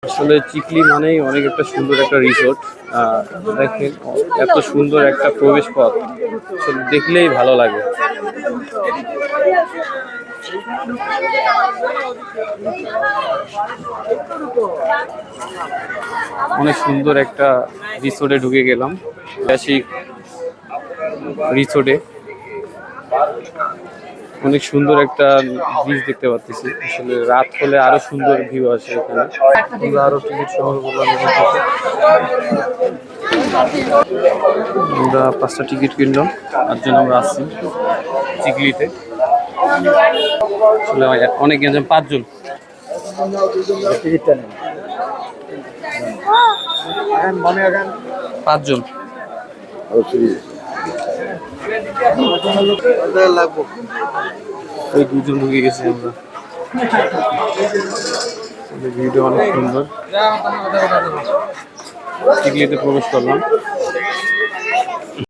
আসলে চিকলি মানেই অনেক একটা সুন্দর একটা রিসোর্ট। দেখেন এত সুন্দর একটা প্রবেশ পথ, আসলে দেখলেই ভালো লাগে। অনেক সুন্দর একটা রিসোর্টে ঢুকে গেলাম, ঐতিহাসিক রিসোর্টে। অনেক সুন্দর একটা ব্রিজ দেখতে পাচ্ছি, আসলে রাত হলে আরো সুন্দর ভিউ আসে এখানে। আমরা আরো টিকিট সংগ্রহ করলাম এখান থেকে। আমরা 5টা টিকিট কিনলাম, তার জন্য আমরা আসছি চিকলিতে। আসলে অনেক গেছেন 5 জন। টিকিটটা নেন 5 জন। ওই 2 জন ঢুকে গেছি আমরা। ভিডিও অনেক সুন্দর। চিকলিতে প্রবেশ করলাম।